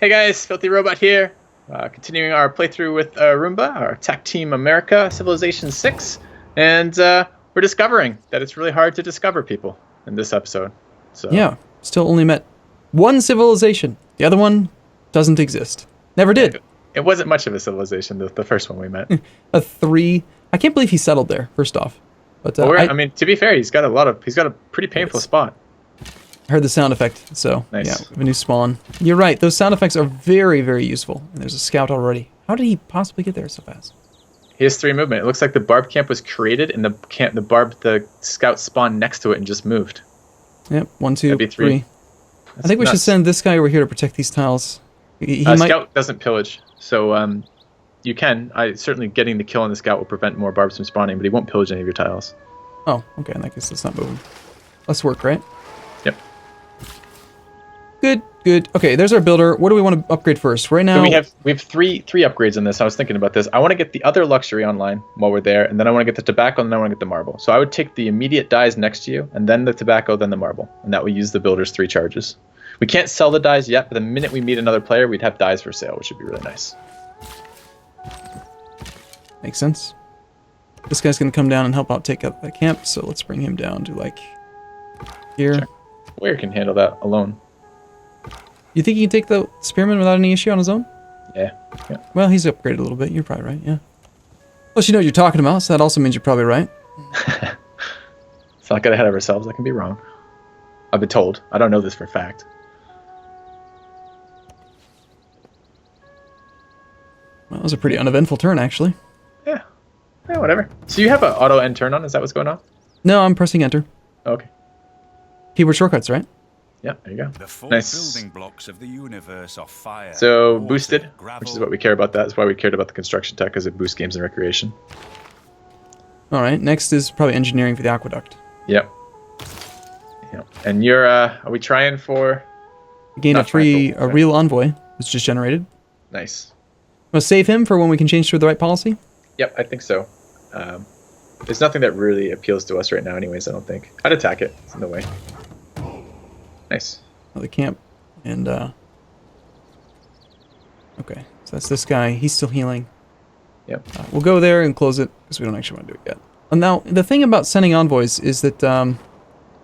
Hey guys, FilthyRobot here. Continuing our playthrough with Arumba, our Attack Team America, Civilization 6. And we're discovering that it's really hard to discover people in this episode. So Yeah, still only met one civilization. The other one doesn't exist. Never did. It wasn't much of a civilization, the first one we met. A 3. I can't believe he settled there, first off. But I mean, to be fair, he's got a pretty painful spot. I heard the sound effect, so Nice. yeah, we have a new spawn. You're right, those sound effects are very, very useful. And there's a scout already. How did he possibly get there so fast? He has 3 movement. It looks like the barb camp was created and the scout spawned next to it and just moved. Yep, 1, 2, That'd be 3. 3. I think we should send this guy over here to protect these tiles. He might... Scout doesn't pillage, so you can. Certainly getting the kill on the scout will prevent more barbs from spawning, but he won't pillage any of your tiles. Oh, okay, in that case, let's not move. Let's work, right? Yep. Good, good. Okay, there's our builder. What do we want to upgrade first? Right now... So we have three upgrades in this. I was thinking about this. I want to get the other luxury online while we're there, and then I want to get the tobacco, and then I want to get the marble. So I would take the immediate dyes next to you, and then the tobacco, then the marble. And that will use the builder's 3 charges. We can't sell the dyes yet, but the minute we meet another player, we'd have dyes for sale, which would be really nice. Makes sense. This guy's going to come down and help out take out the camp, so let's bring him down to, like, here. Sure. Warrior can handle that alone. You think he can take the spearman without any issue on his own? Yeah. Well, he's upgraded a little bit. You're probably right, yeah. Plus, you know what you're talking about, so that also means you're probably right. Let's not get ahead of ourselves. I can be wrong. I've been told. I don't know this for a fact. Well, that was a pretty uneventful turn, actually. Yeah, whatever. So you have an auto end turn on? Is that what's going on? No, I'm pressing enter. Okay. Keyboard shortcuts, right? Yeah, there you go. The 4 Nice. building blocks of the universe are fire. So water, boosted, gravel, which is what we care about. That's why we cared about the construction tech, because it boosts games and recreation. All right, next is probably engineering for the aqueduct. Yep. And you're, are we trying for? Gain a Not trying free, for- a real envoy was just generated. Nice. Want to save him for when we can change to the right policy? Yep, I think so. There's nothing that really appeals to us right now anyways, I don't think. I'd attack it. It's in the way. Nice. Another camp. And, okay, so that's this guy. He's still healing. Yep. We'll go there and close it, because we don't actually want to do it yet. And now, the thing about sending envoys is that,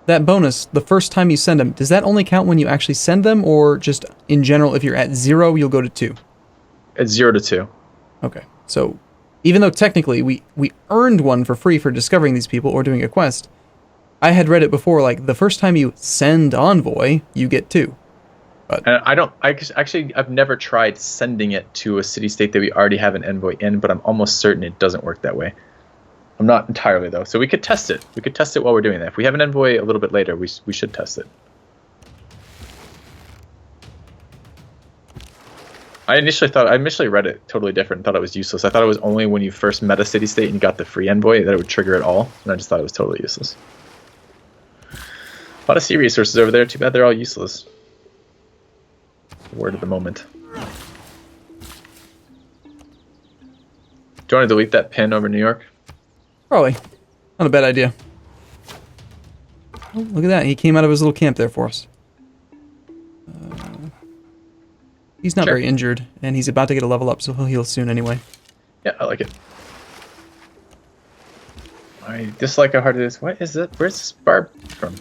that bonus, the first time you send them, does that only count when you actually send them, or just in general, if you're at 0, you'll go to 2? It's 0 to 2. Okay, so even though technically we earned one for free for discovering these people or doing a quest, I had read it before, like, the first time you send envoy, you get 2. And I've never tried sending it to a city-state that we already have an envoy in, but I'm almost certain it doesn't work that way. I'm not entirely, though. So we could test it. We could test it while we're doing that. If we have an envoy a little bit later, we should test it. I initially read it totally different and thought it was useless. I thought it was only when you first met a city-state and you got the free envoy that it would trigger it all, and I just thought it was totally useless. A lot of sea resources over there. Too bad they're all useless. Word of the moment. Do you want to delete that pin over New York? Probably. Not a bad idea. Oh, look at that. He came out of his little camp there for us. He's not Sure. very injured, and he's about to get a level up, so he'll heal soon anyway. Yeah, I like it. I dislike how hard it is. What is it? Where's this barb from?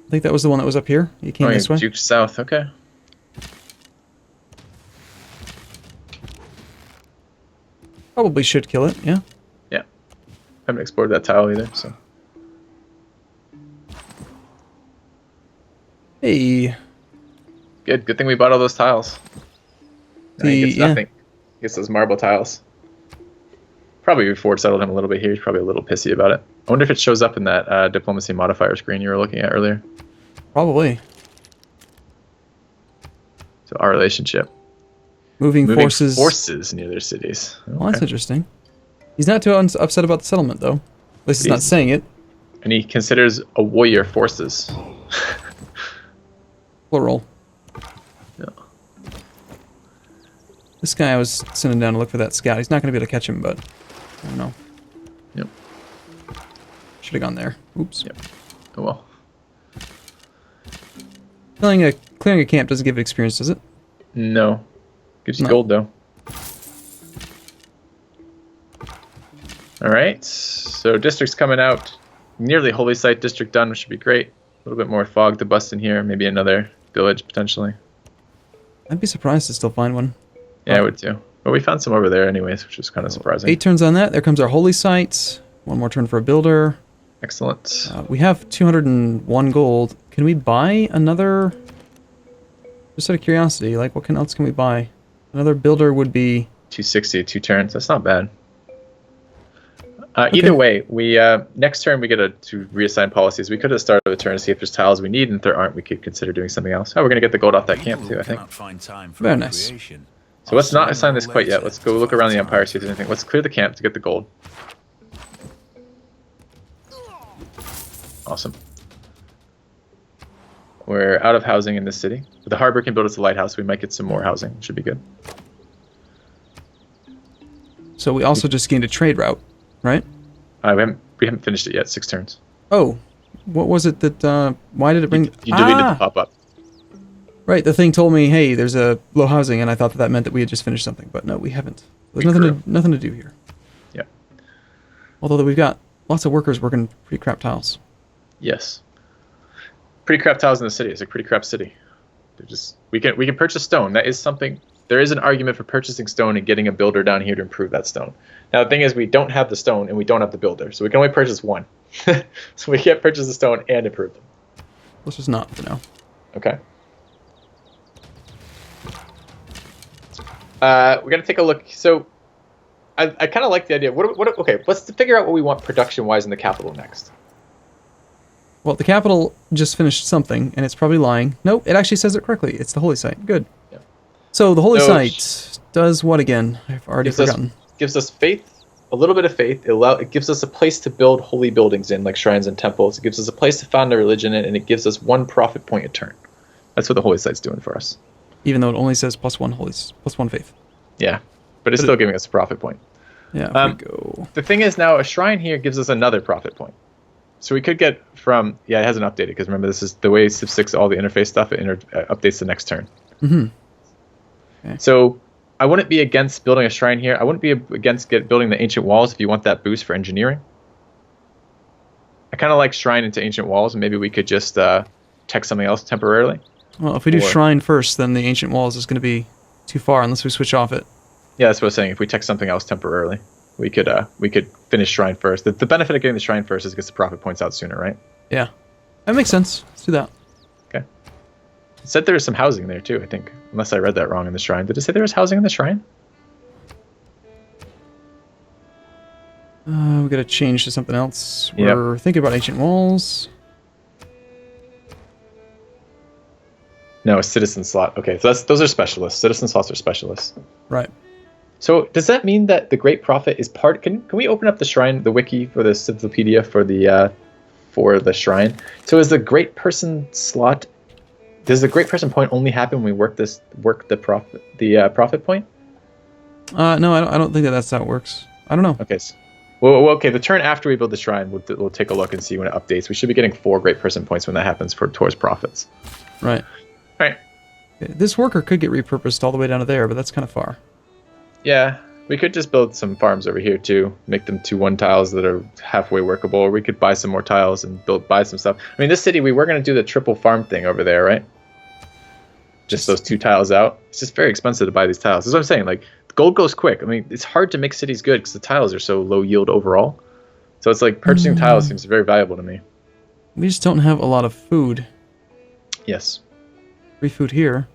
I think that was the one that was up here. He came this way. Juked south. Okay. Probably should kill it, yeah. Yeah. Haven't explored that tile either, so. Hey. Good thing we bought all those tiles. Now he gets Yeah. nothing. He gets those marble tiles. Probably before it settled him a little bit here. He's probably a little pissy about it. I wonder if it shows up in that diplomacy modifier screen you were looking at earlier. Probably. So our relationship. Moving forces. Forces near their cities. Well, that's Okay. interesting. He's not too upset about the settlement, though. At least he's not saying it. And he considers a warrior forces. Plural. Yeah. This guy I was sending down to look for that scout. He's not going to be able to catch him, but I don't know. Yep. Should have gone there. Oops. Yep. Oh well. Clearing a camp doesn't give it experience, does it? No. Gives you No. gold, though. Alright, so district's coming out. Nearly Holy Site district done, which should be great. A little bit more fog to bust in here. Maybe another village, potentially. I'd be surprised to still find one. Yeah, I would too. But we found some over there anyways, which is kind of surprising. 8 turns on that. There comes our Holy Site. One more turn for a builder. Excellent. We have 201 gold. Can we buy another... Just out of curiosity, like, what else can we buy? Another builder would be... 260, 2 turns. That's not bad. Okay. Either way, we next turn we get to reassign policies. We could have started the turn to see if there's tiles we need, and if there aren't, we could consider doing something else. Oh, we're going to get the gold off that camp too, I think. Very nice. So let's not assign this quite yet. Let's go look around the Empire, see if there's anything. Let's clear the camp to get the gold. Awesome. We're out of housing in this city. But the harbor can build us a lighthouse. We might get some more housing. Should be good. So we also just gained a trade route, right? We haven't finished it yet. 6 turns. Oh, what was it that, why did it bring... You deleted the pop-up. Right, the thing told me, hey, there's a low housing, and I thought that meant that we had just finished something, but no, we haven't. There's nothing to do here. Yeah. Although we've got lots of workers working pretty crap tiles. Yes. Pretty crap tiles in the city. It's a pretty crap city. They're just we can purchase stone. That is something. There is an argument for purchasing stone and getting a builder down here to improve that stone. Now the thing is, we don't have the stone and we don't have the builder, so we can only purchase one. So we can't purchase the stone and improve them. Let's just not for now. Okay. We're gonna take a look. So, I kind of like the idea. Okay, let's figure out what we want production-wise in the capital next. Well, the capital just finished something, and it's probably lying. Nope, it actually says it correctly. It's the Holy Site. Good. Yeah. So the Holy Site does what again? I've already forgotten. Gives us faith, a little bit of faith. It gives us a place to build holy buildings in, like shrines and temples. It gives us a place to found a religion in, and it gives us 1 profit point a turn. That's what the Holy Site's doing for us. Even though it only says +1 faith. Yeah, but it's still giving us a profit point. Yeah, if we go... The thing is now, a shrine here gives us another profit point. So we could get from... Yeah, it hasn't updated, because remember, this is the way Civ 6, all the interface stuff, it updates the next turn. Mm-hmm. Okay. So I wouldn't be against building a shrine here. I wouldn't be against building the ancient walls if you want that boost for engineering. I kind of like shrine into ancient walls, and maybe we could just tech something else temporarily. Well, if we do shrine first, then the ancient walls is going to be too far unless we switch off it. Yeah, that's what I was saying. If we tech something else temporarily, we could finish shrine first. The benefit of getting the shrine first is it gets the profit points out sooner, right? Yeah, that makes sense. Let's do that. Okay. It said there was some housing there too, I think, unless I read that wrong in the shrine. Did it say there was housing in the shrine? We got to change to something else. We're thinking about ancient walls. No, a citizen slot. Okay, so those are specialists. Citizen slots are specialists. Right. So does that mean that the Great Prophet is part? Can we open up the shrine, the wiki for the encyclopedia for the shrine? So is the Great Person slot? Does the Great Person point only happen when we work the profit point? No, I don't think that's how it works. I don't know. Okay. Well, okay. The turn after we build the shrine, we'll take a look and see when it updates. We should be getting 4 Great Person points when that happens towards profits. Right. Right. Okay, this worker could get repurposed all the way down to there, but that's kind of far. Yeah, we could just build some farms over here too. Make them 2-1 tiles that are halfway workable, or we could buy some more tiles and buy some stuff. I mean, this city, we were going to do the triple farm thing over there, right? Just those 2 tiles out. It's just very expensive to buy these tiles. That's what I'm saying. Like, gold goes quick. I mean, it's hard to make cities good because the tiles are so low yield overall. So it's like purchasing tiles seems very valuable to me. We just don't have a lot of food. Yes. Free food here.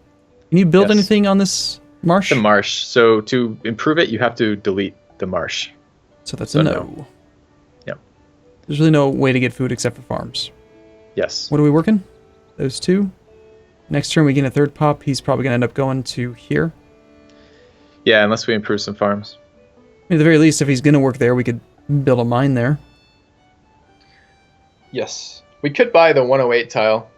Can you build anything on this marsh? The marsh. So to improve it, you have to delete the marsh. So that's a no. Yep. There's really no way to get food except for farms. Yes. What are we working? Those 2. Next turn we get a 3rd pop. He's probably going to end up going to here. Yeah, unless we improve some farms. At the very least, if he's going to work there, we could build a mine there. Yes. We could buy the 108 tile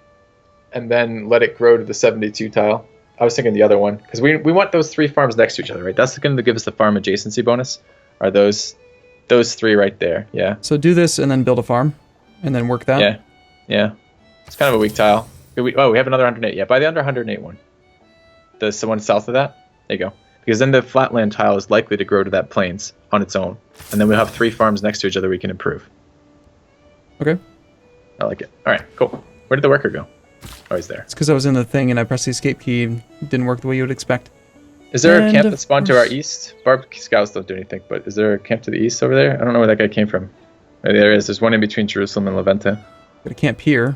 and then let it grow to the 72 tile. I was thinking the other one, because we want those 3 farms next to each other, right? That's going to give us the farm adjacency bonus. Are those 3 right there? Yeah. So do this and then build a farm, and then work that. Yeah. Yeah. It's kind of a weak tile. We have another 108. Yeah, buy the under 108 one. The one south of that. There you go. Because then the flatland tile is likely to grow to that plains on its own, and then we'll have 3 farms next to each other we can improve. Okay. I like it. All right, cool. Where did the worker go? Oh, he's there. It's because I was in the thing and I pressed the escape key and it didn't work the way you would expect. Is there a And camp of that spawned to our course- east? Barb scouts don't do anything, but is there a camp to the east over there? I don't know where that guy came from. Oh, there is. There's one in between Jerusalem and Levante. Got a camp here.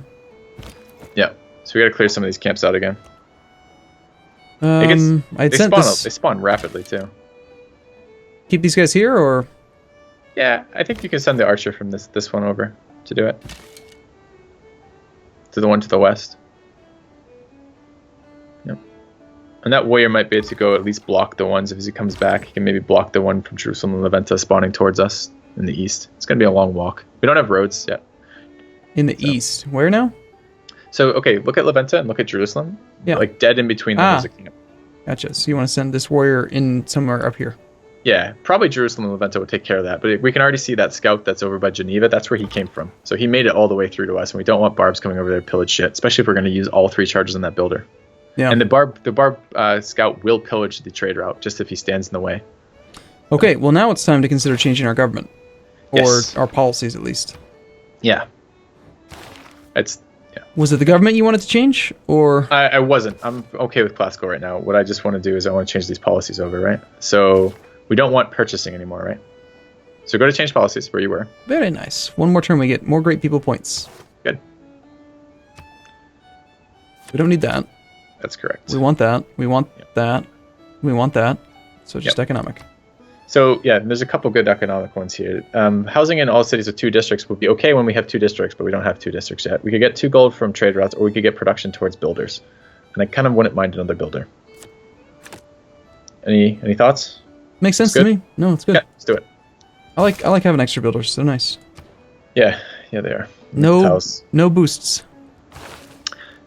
Yeah. So we got to clear some of these camps out again. They I'd sent spawn. this. They spawn rapidly too. Keep these guys here, or Yeah, I think you can send the archer from this one over to do it. To the one to the west. Yep. And that warrior might be able to go at least block the ones if he comes back. He can maybe block the one from Jerusalem and Levante spawning towards us in the east. It's going to be a long walk. We don't have roads yet. in the east? Where now? So, okay, look at Levante and look at Jerusalem. Yeah. Like dead in between them is a camp. Gotcha. So you want to send this warrior in somewhere up here? Yeah, probably Jerusalem and Levante would take care of that. But we can already see that scout that's over by Geneva. That's where he came from. So he made it all the way through to us, and we don't want Barbs coming over there to pillage shit, especially if we're going to use all 3 charges on that builder. Yeah. And the Barb scout will pillage the trade route just if he stands in the way. Okay. Well, now it's time to consider changing our government, or Yes. our policies at least. Yeah. Was it the government you wanted to change, or I wasn't. I'm okay with classical right now. What I just want to do is I want to change these policies over, right? So we don't want purchasing anymore, right? So go to change policies where you were. very nice? One more turn, we get more great people points. Good. We don't need that. That's correct. We want that. We want that. We want that. So just economic. So yeah, there's a couple good economic ones here. Housing in all cities with 2 districts would be okay when we have 2 districts, but we don't have 2 districts yet. We could get 2 gold from trade routes, or we could get production towards builders. And I kind of wouldn't mind another builder. Any thoughts? Makes sense to good? me. No, it's good. Yeah, let's do it. I like having extra builders. They're nice. Yeah, they are. No, House. no boosts.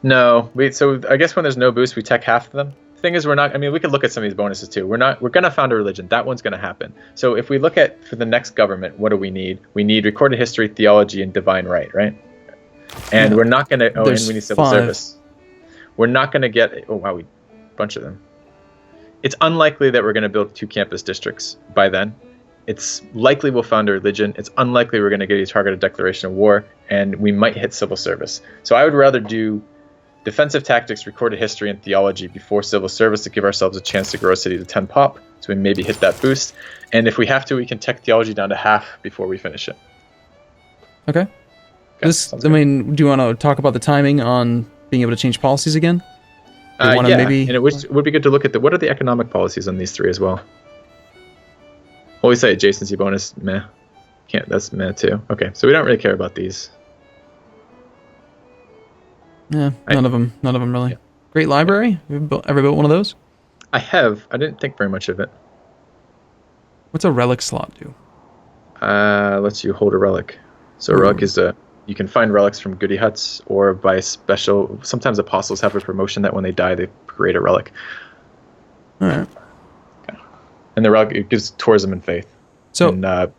No, so I guess when there's no boost, we tech half of them. The thing is, we're not. I mean, we could look at some of these bonuses too. We're gonna found a religion. That one's gonna happen. So if we look at for the next government, what do we need? We need recorded history, theology, and divine right, right? And Yeah. we're not gonna. Oh, There's and we need civil 5. service. We're not gonna get. Oh wow, a bunch of them. It's unlikely that we're gonna build 2 campus districts by then. It's likely we'll found a religion. It's unlikely we're gonna get a targeted declaration of war, and we might hit civil service. So I would rather do defensive tactics, recorded history, and theology before civil service to give ourselves a chance to grow a city to 10 pop, so we maybe hit that boost. And if we have to, we can tech theology down to half before we finish it. Okay. Sounds I good. mean, do you want to talk about the timing on being able to change policies again? You wanna Yeah, maybe- and it would be good to look at what are the economic policies on these 3 as well. Well, we say adjacency bonus, meh. That's meh too. Okay, so we don't really care about these. Yeah, none of them really. Yeah. Great library. Ever built one of those? I didn't think very much of it. What's a relic slot do? Lets you hold a relic. So a relic is you can find relics from goodie huts or by special. Sometimes apostles have a promotion that when they die, they create a relic. All right. And the relic, it gives tourism and faith. So, And, are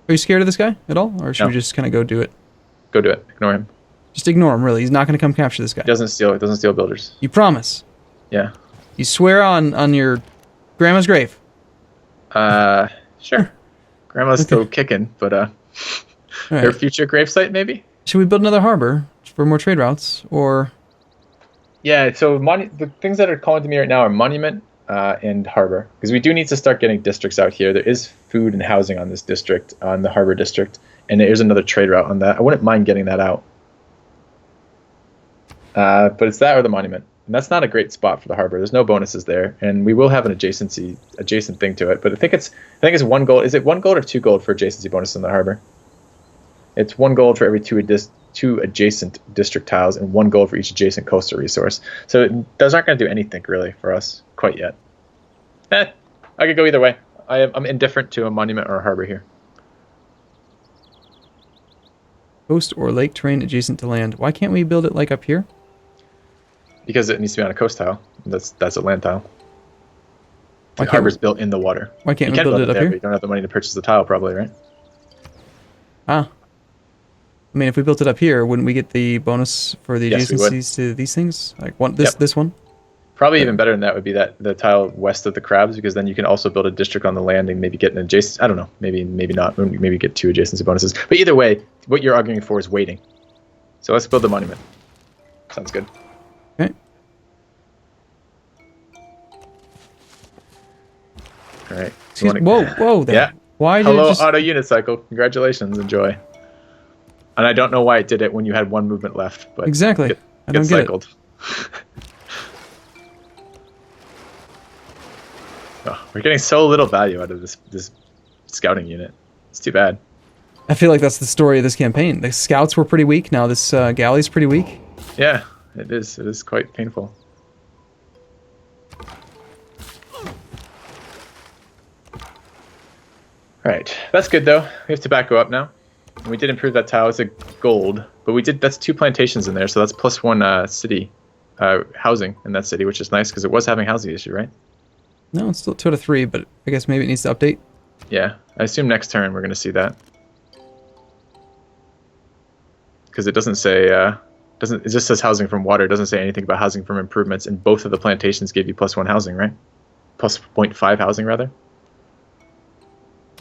you scared of this guy at all, or should No. we just kind of go do it? go do it. Ignore him. Just ignore him. Really, he's not going to come capture this guy. It doesn't steal builders. You promise? Yeah. You swear on your grandma's grave? Sure. Grandma's still kicking, but All right. her future gravesite maybe. Should we build another harbor for more trade routes, or? Yeah. So the things that are calling to me right now are monument and harbor, because we do need to start getting districts out here. There is food and housing on this district, on the harbor district, and there is another trade route on that. I wouldn't mind getting that out. But it's that or the monument. And that's not a great spot for the harbor. There's no bonuses there, and we will have an adjacent thing to it. But I think it's 1 gold. Is it 1 gold or 2 gold for adjacency bonus in the harbor? It's 1 gold for every 2 adjacent district tiles, and 1 gold for each adjacent coastal resource. So those aren't going to do anything really for us quite yet. I could go either way. I'm indifferent to a monument or a harbor here. Coast or lake terrain adjacent to land. Why can't we build it like up here? Because it needs to be on a coast tile. That's a land tile. Why The can't harbor's built in the water. Why can't You we can build it up there, here? but you don't have the money to purchase the tile, probably, right? Ah. I mean, if we built it up here, wouldn't we get the bonus for the Yes, we would. adjacencies to these things? Like this Yep. this one? Probably even better than that would be that the tile west of the crabs, because then you can also build a district on the land and maybe get an adjacent. I don't know. Maybe not. Maybe get 2 adjacency bonuses. But either way, what you're arguing for is waiting. So let's build the monument. Sounds good. Okay. All right. Whoa. Yeah. Why did Hello, it just... auto unit cycle. Congratulations. Enjoy. And I don't know why it did it when you had 1 movement left, but Exactly. I don't get get cycled. Oh, we're getting so little value out of this scouting unit. It's too bad. I feel like that's the story of this campaign. The scouts were pretty weak. Now this galley's pretty weak. Yeah, it is. It is quite painful. Alright, that's good though. We have tobacco up now. And we did improve that tile. It's a gold, but that's 2 plantations in there, so that's +1 city housing in that city, which is nice because it was having housing issue, right? No, it's still 2 out of 3, but I guess maybe it needs to update. Yeah, I assume next turn we're going to see that. Because it doesn't say, it just says housing from water. It doesn't say anything about housing from improvements, and both of the plantations gave you +1 housing, right? Plus 0.5 housing, rather?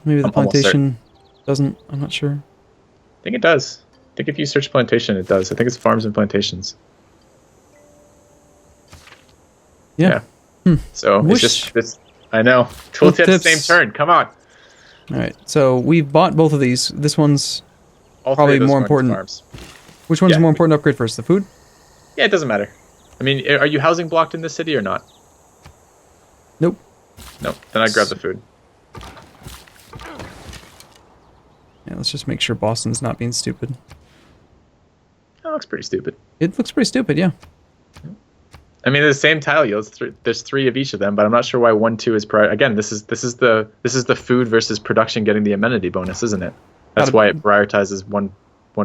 Maybe the plantation doesn't. I'm not sure. I think it does. I think if you search plantation, it does. I think it's farms and plantations. Yeah. So it's I know. Tooltips, same turn. Come on. All right. So we've bought both of these. This one's probably more important. Farms. Which one's more important to upgrade first? The food? Yeah, it doesn't matter. I mean, are you housing blocked in this city or not? Nope. Nope. Then I'd grab the food. Yeah, let's just make sure Boston's not being stupid. That looks pretty stupid. It looks pretty stupid, yeah. I mean, the same tile yields. There's 3 of each of them, but I'm not sure why 1, 2 is prior. Again, this is the food versus production getting the amenity bonus, isn't it? That's why it prioritizes one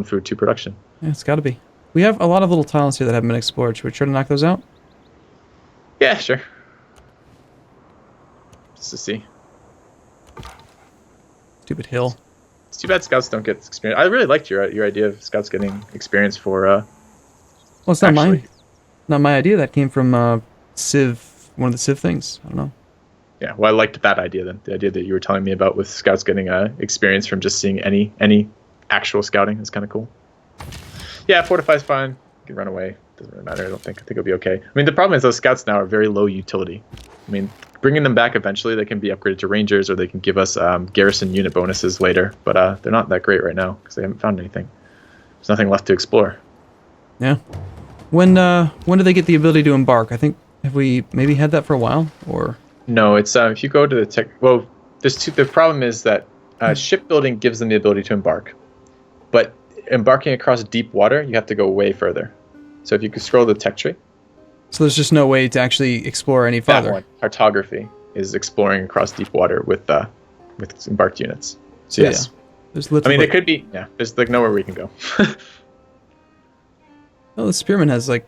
food, 2 production. Yeah, it's got to be. We have a lot of little tiles here that haven't been explored. Should we try to knock those out? Yeah, sure. Just to see. Stupid hill. It's too bad scouts don't get experience. I really liked your idea of scouts getting experience for. Well, it's not my idea. That came from Civ, one of the Civ things. I don't know. Yeah, well, I liked that idea then. The idea that you were telling me about with scouts getting experience from just seeing any actual scouting is kind of cool. Yeah, fortify's fine. You can run away. Doesn't really matter. I think it'll be okay. I mean, the problem is those scouts now are very low utility. I mean, bringing them back eventually, they can be upgraded to rangers, or they can give us garrison unit bonuses later. But they're not that great right now because they haven't found anything. There's nothing left to explore. Yeah. When do they get the ability to embark? I think, have we maybe had that for a while, or? No, it's if you go to the tech. Well, the problem is that shipbuilding gives them the ability to embark, but embarking across deep water, you have to go way further. So if you could scroll the tech tree. So there's just no way to actually explore any farther. That one, cartography, is exploring across deep water with embarked units. So yes. Yeah. There's literally. I mean, it could be. Yeah, there's like nowhere we can go. Oh, the spearman has like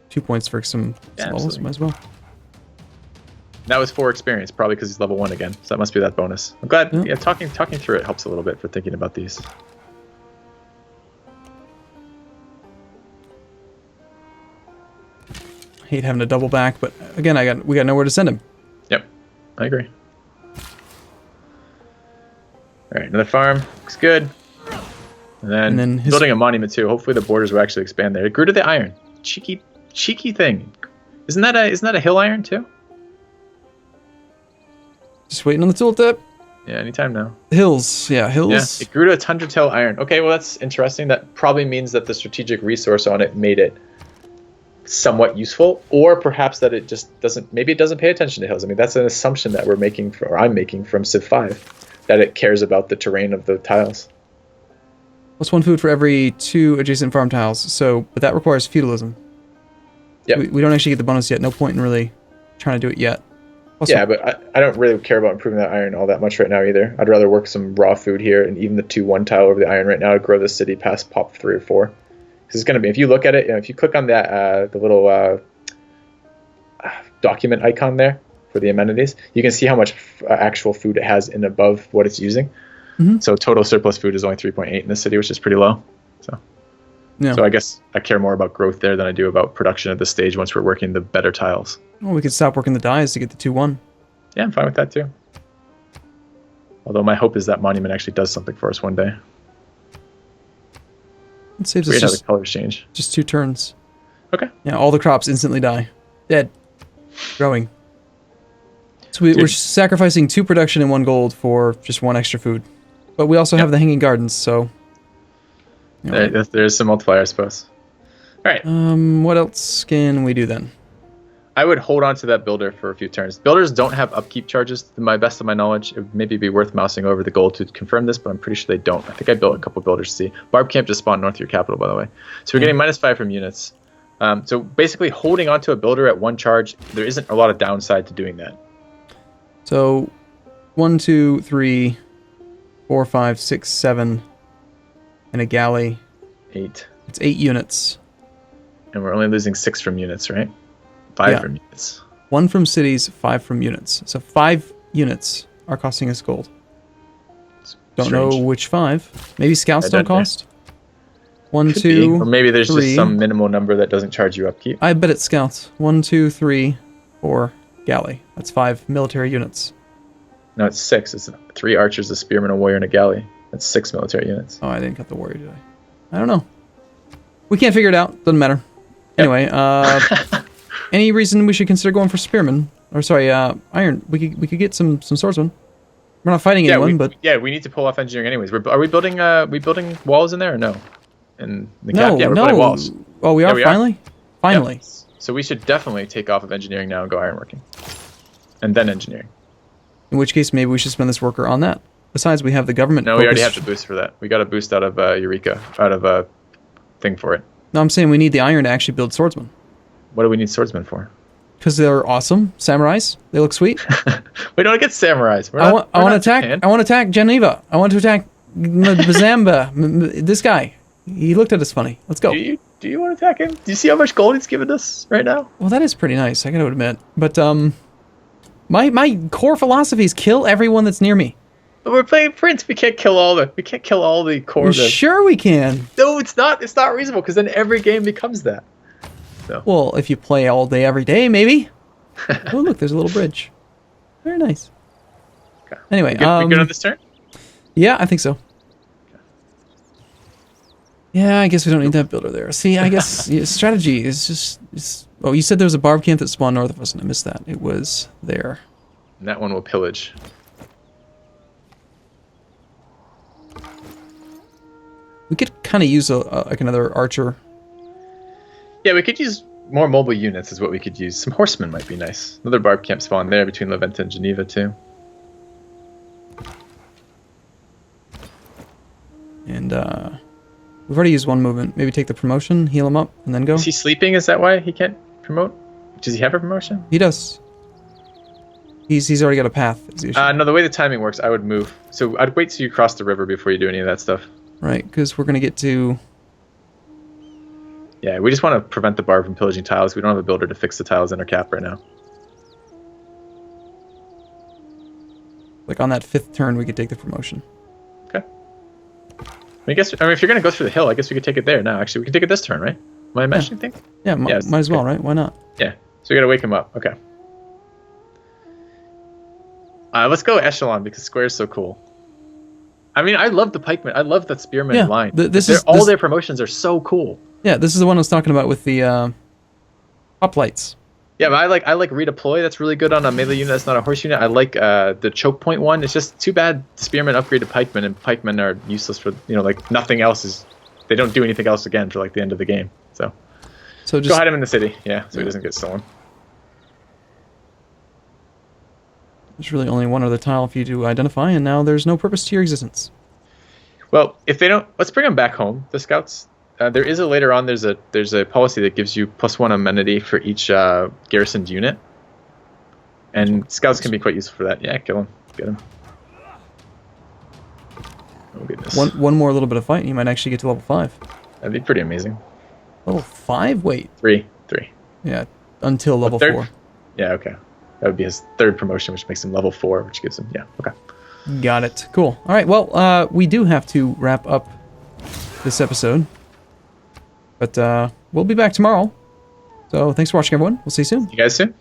2 points for some levels. Might as well. That was 4 experience, probably because he's level 1 again. So that must be that bonus. I'm glad. Yeah, talking through it helps a little bit for thinking about these. I hate having to double back, but again, we got nowhere to send him. Yep, I agree. All right, another farm looks good. And then building a monument too. Hopefully the borders will actually expand there. It grew to the iron. Cheeky thing. Isn't that a hill iron too? Just waiting on the tooltip. Yeah, anytime now. Hills. Yeah, hills. Yeah, it grew to a tundra tail iron. Okay, well that's interesting. That probably means that the strategic resource on it made it somewhat useful, or perhaps that it just doesn't. Maybe it doesn't pay attention to hills. I mean, that's an assumption that I'm making from Civ 5, that it cares about the terrain of the tiles. Plus 1 food for every 2 adjacent farm tiles. So, but that requires feudalism. Yeah. We don't actually get the bonus yet. No point in really trying to do it yet. Also, yeah, but I don't really care about improving that iron all that much right now either. I'd rather work some raw food here, and even the 2-1 tile over the iron right now to grow the city past pop 3 or 4. Because it's going to be, if you look at it, if you click on that the little document icon there for the amenities, you can see how much actual food it has in above what it's using. Mm-hmm. So total surplus food is only 3.8 in the city, which is pretty low. So Yeah. So I guess I care more about growth there than I do about production at this stage once we're working the better tiles. Well, we could stop working the dies to get the 2-1. Yeah, I'm fine with that too. Although my hope is that Monument actually does something for us one day. It saves Weird us how the colors change. just 2 turns. Okay. Yeah, all the crops instantly die. Dead. Growing. So we're sacrificing 2 production and 1 gold for just 1 extra food. But we also have the hanging gardens, so... You know, There's some multiplier, I suppose. All right. what else can we do then? I would hold on to that builder for a few turns. Builders don't have upkeep charges, to my best of my knowledge. It would maybe be worth mousing over the gold to confirm this, but I'm pretty sure they don't. I think I built a couple builders to see. Barb Camp just spawned north of your capital, by the way. So we're getting -5 from units. So basically holding onto a builder at 1 charge, there isn't a lot of downside to doing that. So, 1, 2, 3, 4, 5, 6, 7, and a galley. 8. It's 8 units. And we're only losing 6 from units, right? 5 from units. 1 from cities, 5 from units. So 5 units are costing us gold. Don't know which 5. Maybe scouts don't cost? 1, 2, or maybe there's 3. just some minimal number that doesn't charge you upkeep. I bet it's scouts. 1, 2, 3, 4, galley. That's 5 military units. No, it's 6. It's 3 archers, a spearman, a warrior, and a galley. That's 6 military units. Oh, I didn't cut the warrior, did I? I don't know. We can't figure it out. Doesn't matter. Anyway, any reason we should consider going for spearmen? Or sorry, iron. We could get some swordsmen. We're not fighting anyone, but we need to pull off engineering anyways. Are we building walls in there or no? In the no, cap? Yeah, we're no. building walls. Oh, we are we finally. Finally. Yep. So we should definitely take off of engineering now and go ironworking, and then engineering. In which case, maybe we should spend this worker on that. Besides, we have the government. No, we already have the boost for that. We got a boost out of Eureka, out of a thing for it. No, I'm saying we need the iron to actually build swordsmen. What do we need swordsmen for? Because they're awesome. Samurais. They look sweet. We don't get samurais. I want to attack. I want to attack Geneva. I want to attack Bazamba. This guy. He looked at us funny. Let's go. Do you want to attack him? Do you see how much gold he's given us right now? Well, that is pretty nice. I gotta admit. But my core philosophy is kill everyone that's near me. But we're playing Prince. We can't kill all the core. Well, sure we can. No, it's not. It's not reasonable because then every game becomes that. So. Well, if you play all day, every day, maybe. Oh, look, there's a little bridge. Very nice. Okay. Anyway, we good on this turn? Yeah, I think so. Yeah, I guess we don't need that builder there. See, I guess strategy is just... Oh, you said there was a barb camp that spawned north of us, and I missed that. It was there. And that one will pillage. We could kind of use like another archer. Yeah, we could use more mobile units is what we could use. Some horsemen might be nice. Another barb camp spawn there between Leventa and Geneva, too. And we've already used 1 movement. Maybe take the promotion, heal him up, and then go. Is he sleeping? Is that why he can't promote? Does he have a promotion? He does. He's already got a path. Is the issue. No, the way the timing works, I would move. So I'd wait till you cross the river before you do any of that stuff. Right, because we're going to get to... Yeah, we just want to prevent the barb from pillaging tiles. We don't have a builder to fix the tiles in our cap right now. Like on that 5th turn, we could take the promotion. Okay. I guess if you're going to go through the hill, I guess we could take it there now. Actually, we can take it this turn, right? Am I imagining things? Yeah, might as well, right? Why not? Yeah. So we got to wake him up. Okay. Let's go Echelon because Square is so cool. I mean, I love the pikemen. I love that spearman line. Their promotions are so cool. Yeah, this is the one I was talking about with the hoplites. Yeah, but I like redeploy. That's really good on a melee unit that's not a horse unit. I like the choke point one. It's just too bad spearmen upgrade to pikemen, and pikemen are useless for like nothing else is. They don't do anything else again for like the end of the game. So just go hide him in the city. Yeah, so he doesn't get stolen. There's really only one other tile for you to identify, and now there's no purpose to your existence. Well, if they don't, let's bring them back home. The scouts. There is later on. There's a policy that gives you +1 amenity for each garrisoned unit, and scouts can be quite useful for that. Yeah, kill him, get him. Oh goodness. One more little bit of fight, and you might actually get to level 5. That'd be pretty amazing. Level 5? Wait. 3. Yeah, until level 4. Yeah, okay. That would be his 3rd promotion, which makes him level 4, which gives him okay. Got it. Cool. All right. Well, we do have to wrap up this episode. But we'll be back tomorrow. So thanks for watching, everyone. We'll see you soon. You guys soon.